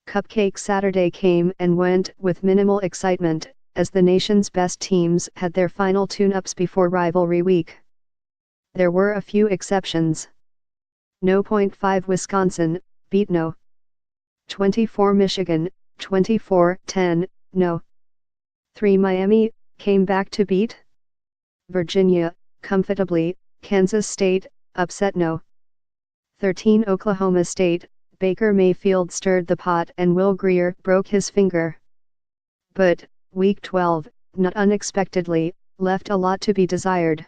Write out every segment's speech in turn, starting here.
Cupcake Saturday came and went with minimal excitement, as the nation's best teams had their final tune-ups before Rivalry week. There were a few exceptions. No. 5 Wisconsin beat No. 24 Michigan, 24-10, No. 3 Miami came back to beat Virginia comfortably. Kansas State upset No. 13 Oklahoma State. Baker Mayfield stirred the pot and Will Grier broke his finger. But Week 12, not unexpectedly, left a lot to be desired.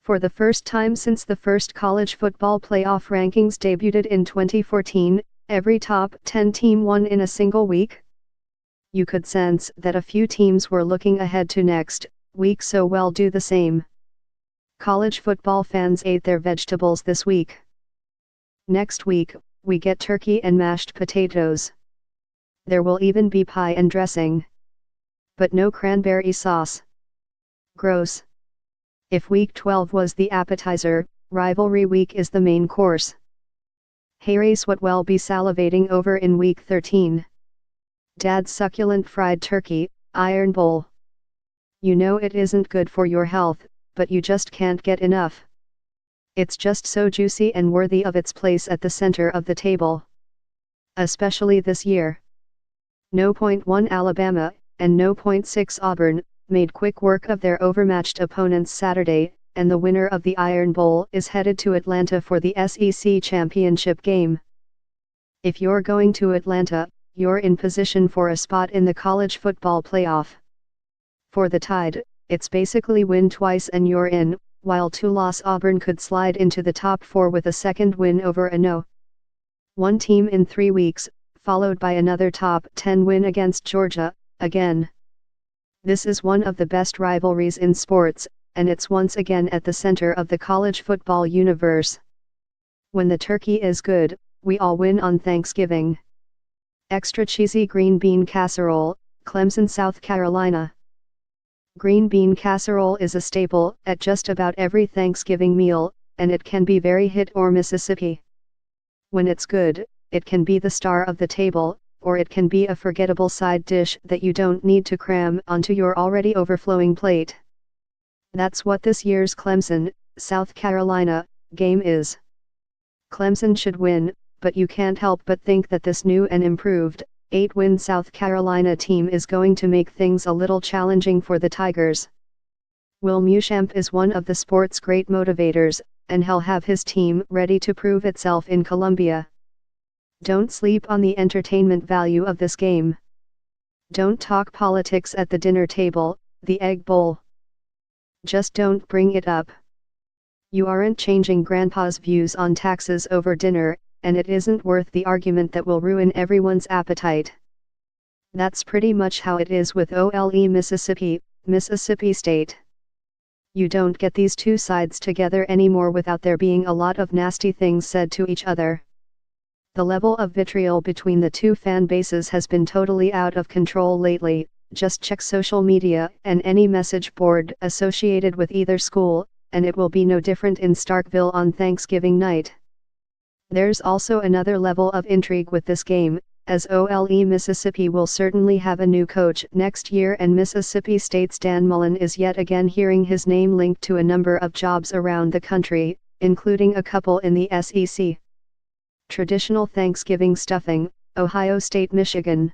For the first time since the first college football playoff rankings debuted in 2014, every top 10 team won in a single week. You could sense that a few teams were looking ahead to next week, so well do the same. College football fans ate their vegetables this week. Next week, we get turkey and mashed potatoes. There will even be pie and dressing. But no cranberry sauce. Gross. If Week 12 was the appetizer, Rivalry Week is the main course. Here's what we'll be salivating over in Week 13. Dad's succulent fried turkey, Iron Bowl. You know it isn't good for your health, but you just can't get enough. It's just so juicy and worthy of its place at the center of the table. Especially this year. No. 1 Alabama, and No. 6 Auburn, made quick work of their overmatched opponents Saturday, and the winner of the Iron Bowl is headed to Atlanta for the SEC championship game. If you're going to Atlanta, you're in position for a spot in the college football playoff. For the Tide, it's basically win twice and you're in, while two-loss Auburn could slide into the top 4 with a second win over a No. 1 team in 3 weeks, followed by another top 10 win against Georgia, again. This is one of the best rivalries in sports, and it's once again at the center of the college football universe. When the turkey is good, we all win on Thanksgiving. Extra cheesy green bean casserole, Clemson, South Carolina. Green bean casserole is a staple at just about every Thanksgiving meal, and it can be very hit or Mississippi. When it's good, it can be the star of the table, or it can be a forgettable side dish that you don't need to cram onto your already overflowing plate. That's what this year's Clemson, South Carolina, game is. Clemson should win, but you can't help but think that this new and improved 8-win South Carolina team is going to make things a little challenging for the Tigers. Will Muschamp is one of the sport's great motivators, and he'll have his team ready to prove itself in Columbia. Don't sleep on the entertainment value of this game. Don't talk politics at the dinner table, the Egg Bowl. Just don't bring it up. You aren't changing Grandpa's views on taxes over dinner, and it isn't worth the argument that will ruin everyone's appetite. That's pretty much how it is with OLE Mississippi, Mississippi State. You don't get these two sides together anymore without there being a lot of nasty things said to each other. The level of vitriol between the two fan bases has been totally out of control lately. Just check social media and any message board associated with either school, and it will be no different in Starkville on Thanksgiving night. There's also another level of intrigue with this game, as OLE Mississippi will certainly have a new coach next year, and Mississippi State's Dan Mullen is yet again hearing his name linked to a number of jobs around the country, including a couple in the SEC. Traditional Thanksgiving stuffing, Ohio State, Michigan.